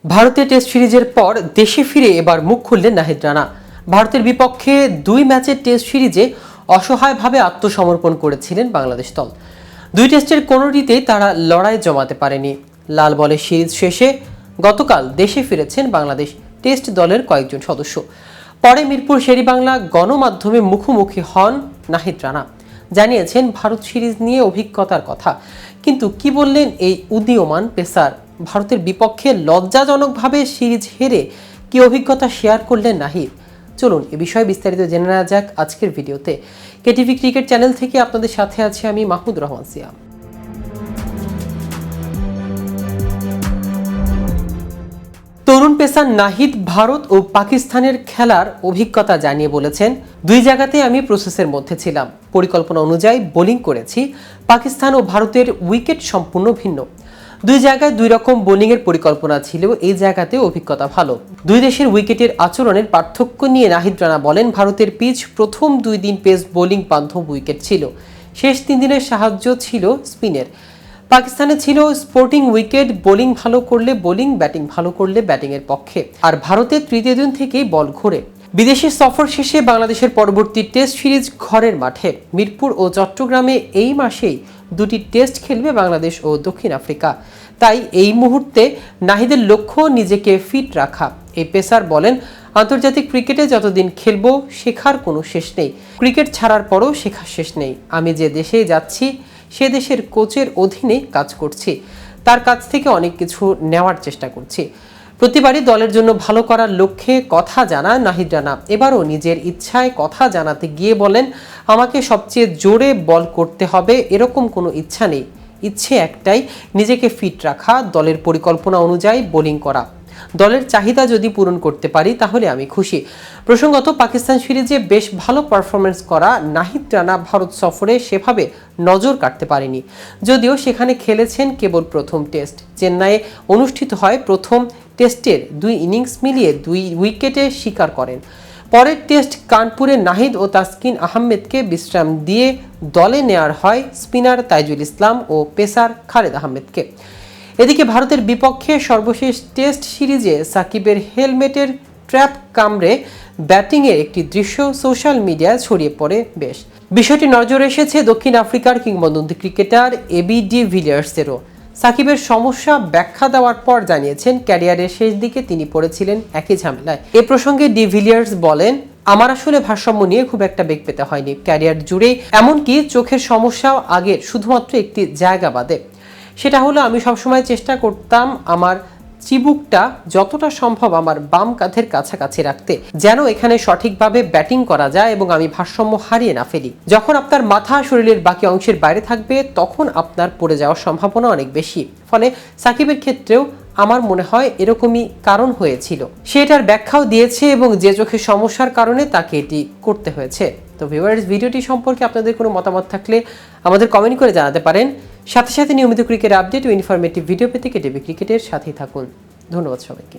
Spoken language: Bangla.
ভারতের টেস্ট সিরিজের পর দেশে ফিরে এবার মুখ খুললেন নাহিদ রানা। ভারতের বিপক্ষে 2 ম্যাচের টেস্ট সিরিজে অসহায়ভাবে আত্মসমর্পণ করেছিলেন বাংলাদেশ দল। 2 টেস্টের কোনোটিতেই তারা লড়াই জমাতে পারেনি। লাল বলের সিরিজ শেষে গতকাল দেশে ফিরেছেন বাংলাদেশ টেস্ট দলের কয়েকজন সদস্য। পরে মিরপুর শেরেবাংলা গণমাধ্যমে মুখোমুখি হন নাহিদ রানা। জানিয়েছেন ভারত সিরিজ নিয়ে অভিজ্ঞতার কথা, কিন্তু কি বললেন এই উদীয়মান পেসার? ভারতের বিপক্ষে লজ্জাজনকভাবে সিরিজ হেরে কি অভিজ্ঞতা শেয়ার করলেন নাহিদ? চলুন এ বিষয়ে বিস্তারিত জেনে নেওয়া যাক আজকের ভিডিওতে। কেটিভি ক্রিকেট চ্যানেল থেকে আপনাদের সাথে আছি আমি মাহমুদ রহমান সিয়াম। তরুণ পেসার নাহিদ ভারত ও পাকিস্তানের খেলার অভিজ্ঞতা জানিয়ে বলেছেন, 2 জায়গাতে আমি প্রসেসের মধ্যে ছিলাম। পরিকল্পনা অনুযায়ী বোলিং করেছি। পাকিস্তান ও ভারতের উইকেট সম্পূর্ণ ভিন্ন। 2 জায়গায় 2 রকম বোলিংয়ের পরিকল্পনা ছিল। এই জায়গাতে অভিজ্ঞতা ভালো। 2 দেশের উইকেটের আচরণের পার্থক্য নিয়ে নাহিদ রানা বলেন, ভারতের পিচ প্রথম 2 দিন পেস বোলিং বান্ধব উইকেট ছিল। শেষ 3 দিনের সাহায্য ছিল স্পিনের। পাকিস্তানে ছিল স্পোর্টিং উইকেট, বোলিং ভালো করলে বোলিং, ব্যাটিং ভালো করলে ব্যাটিংয়ের পক্ষে। আর ভারতের তৃতীয় দিন থেকেই বল ঘোরে। বিদেশি সফর শেষে বাংলাদেশের পরবর্তী টেস্ট সিরিজ ঘরের মাঠে মিরপুর ও চট্টগ্রামে এই মাসেই 2টি টেস্ট খেলবে বাংলাদেশ ও দক্ষিণ আফ্রিকা। তাই এই মুহূর্তে নাহিদের লক্ষ্য নিজেকে ফিট রাখা। এই পেসার বলেন, আন্তর্জাতিক ক্রিকেটে যতদিন খেলবো শেখার কোনো শেষ নেই। ক্রিকেট ছাড়ার পরও শেখার শেষ নেই। আমি যে দেশে যাচ্ছি সে দেশের কোচের অধীনে কাজ করছি। তার কাছ থেকে অনেক কিছু নেওয়ার চেষ্টা করছি। প্রতিবারই দলের জন্য ভালো করার লক্ষ্যে কথা জানান নাহিদ রানা। এবারও নিজের ইচ্ছায় কথা জানাতে গিয়ে বলেন, আমাকে সবচেয়ে জোরে বল করতে হবে এরকম কোনো ইচ্ছা নেই। ইচ্ছে একটাই, নিজেকে ফিট রাখা, দলের পরিকল্পনা অনুযায়ী বোলিং করা। দলের চাহিদা যদি পূরণ করতে পারি তাহলে আমি খুশি। প্রসঙ্গত, পাকিস্তান সিরিজে বেশ ভালো পারফরমেন্স করা নাহিদ রানা ভারত সফরে সেভাবে নজর কাটতে পারেনি। যদিও সেখানে খেলেছেন কেবল প্রথম টেস্ট। চেন্নাইয়ে অনুষ্ঠিত হয় প্রথম টেস্টের 2 ইনিংস মিলিয়ে 2 উইকেটে শিকার করেন। পরের টেস্ট কানপুরে নাহিদ ও তাসকিন আহমেদকে বিশ্রাম দিয়ে দলে নেওয়ার হয় স্পিনার তাইজুল ইসলাম ও পেসার খালেদ আহমেদকে। এদিকে ভারতের বিপক্ষে সর্বশেষ টেস্ট সিরিজে সাকিবের হেলমেটের ট্র্যাপ কামড়ে ব্যাটিংয়ের একটি দৃশ্য সোশ্যাল মিডিয়ায় ছড়িয়ে পড়ে বেশ। বিষয়টি নজরে এসেছে দক্ষিণ আফ্রিকার কিংবদন্তি ক্রিকেটার এবি ডি ভিলিয়ার্সেরও। সাকিবের সমস্যা ব্যাখ্যা দেওয়ার পর জানিয়েছেন, ক্যারিয়ারের শেষ দিকে তিনি পড়েছিলেন একই ঝামেলায়। এ প্রসঙ্গে ডি ভিলিয়ার্স বলেন, আমার আসলে ভারসাম্য নিয়ে খুব একটা বেগ পেতে হয়নি। ক্যারিয়ার জুড়েই এমনকি চোখের সমস্যাও আগের, শুধুমাত্র একটি জায়গা বাদে। সেটা হলো আমি সবসময় চেষ্টা করতাম আমার চিবুকটা যতটা সম্ভব আমার বাম কাঁধের কাছাকাছি রাখতে, যেন এখানে সঠিকভাবে ব্যাটিং করা যায় এবং আমি ভারসাম্য হারিয়ে না ফেলি। যখন আপনার মাথা শরীরের বাকি অংশের বাইরে থাকবে তখন আপনার পড়ে যাওয়ার সম্ভাবনা অনেক বেশি। ফলে সাকিবের ক্ষেত্রেও আমার মনে হয় এরকমই কারণ হয়েছিল। সে এটার ব্যাখ্যাও দিয়েছে এবং যে চোখের সমস্যার কারণে তাকে এটি করতে হয়েছে। তো ভিউয়ার্স, ভিডিওটি সম্পর্কে আপনাদের কোনো মতামত থাকলে আমাদের কমেন্ট করে জানাতে পারেন। সাথে সাথে নিয়মিত ক্রিকেট আপডেট ও ইনফরমেটিভ ভিডিও পেতে কেটিভি ক্রিকেটের সাথেই থাকুন। ধন্যবাদ সবাইকে।